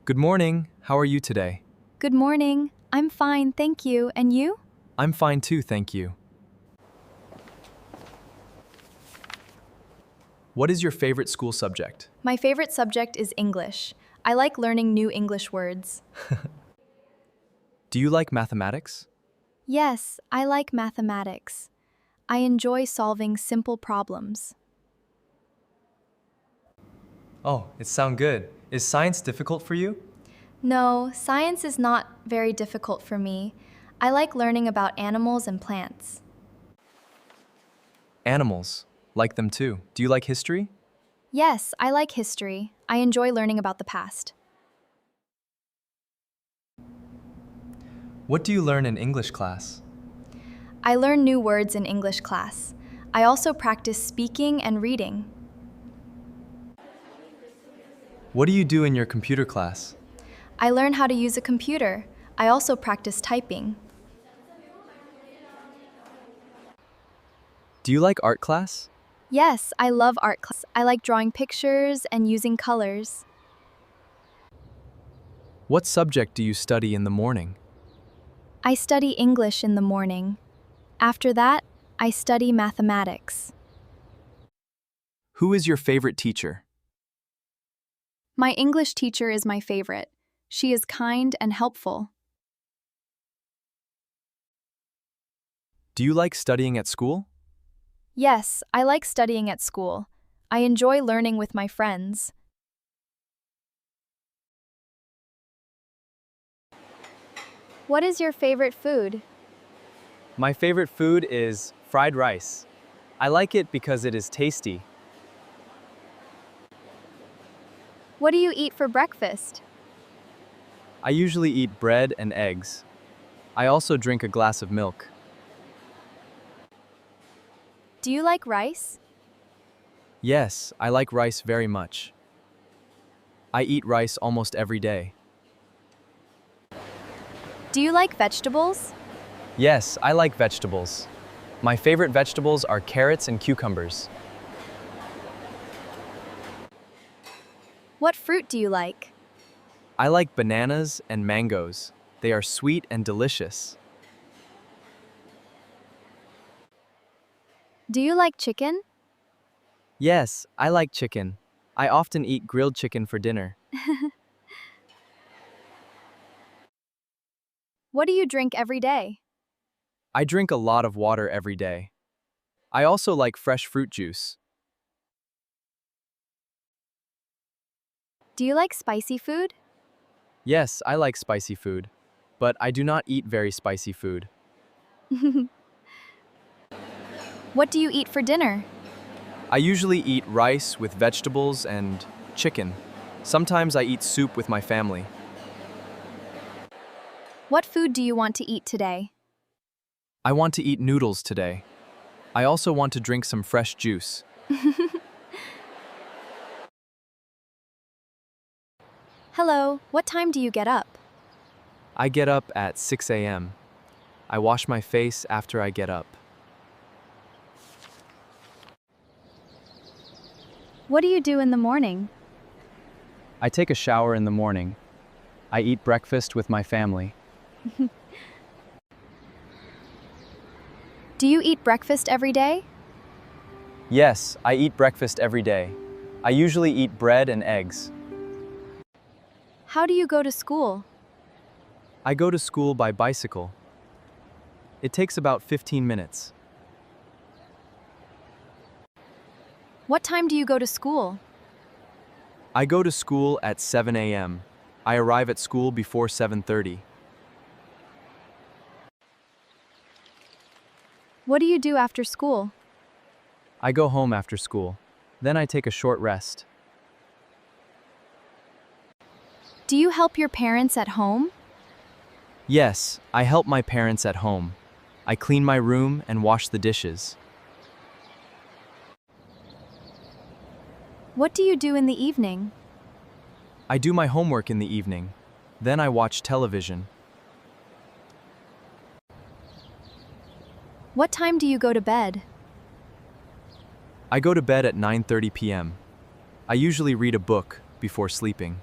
Good morning. How are you today? Good morning. I'm fine, thank you. And you? I'm fine too, thank you. What is your favorite school subject? My favorite subject is English. I like learning new English words. Do you like mathematics? Yes, I like mathematics. I enjoy solving simple problems. Oh, it sounds good. Is science difficult for you? No, science is not very difficult for me. I like learning about animals and plants. Animals. Like them too. Do you like history? Yes, I like history. I enjoy learning about the past. What do you learn in English class? I learn new words in English class. I also practice speaking and reading. What do you do in your computer class? I learn how to use a computer. I also practice typing. Do you like art class? Yes, I love art class. I like drawing pictures and using colors. What subject do you study in the morning? I study English in the morning. After that, I study mathematics. Who is your favorite teacher? My English teacher is my favorite. She is kind and helpful. Do you like studying at school? Yes, I like studying at school. I enjoy learning with my friends. What is your favorite food? My favorite food is fried rice. I like it because it is tasty. What do you eat for breakfast? I usually eat bread and eggs. I also drink a glass of milk. Do you like rice? Yes, I like rice very much. I eat rice almost every day. Do you like vegetables? Yes, I like vegetables. My favorite vegetables are carrots and cucumbers. What fruit do you like? I like bananas and mangoes. They are sweet and delicious. Do you like chicken? Yes, I like chicken. I often eat grilled chicken for dinner. What do you drink every day? I drink a lot of water every day. I also like fresh fruit juice. Do you like spicy food? Yes, I like spicy food, but I do not eat very spicy food. What do you eat for dinner? I usually eat rice with vegetables and chicken. Sometimes I eat soup with my family. What food do you want to eat today? I want to eat noodles today. I also want to drink some fresh juice. Hello, what time do you get up? I get up at 6 a.m. I wash my face after I get up. What do you do in the morning? I take a shower in the morning. I eat breakfast with my family. Do you eat breakfast every day? Yes, I eat breakfast every day. I usually eat bread and eggs. How do you go to school? I go to school by bicycle. It takes about 15 minutes. What time do you go to school? I go to school at 7 a.m. I arrive at school before 7:30. What do you do after school? I go home after school. Then I take a short rest. Do you help your parents at home? Yes, I help my parents at home. I clean my room and wash the dishes. What do you do in the evening? I do my homework in the evening. Then I watch television. What time do you go to bed? I go to bed at 9:30 p.m. I usually read a book before sleeping.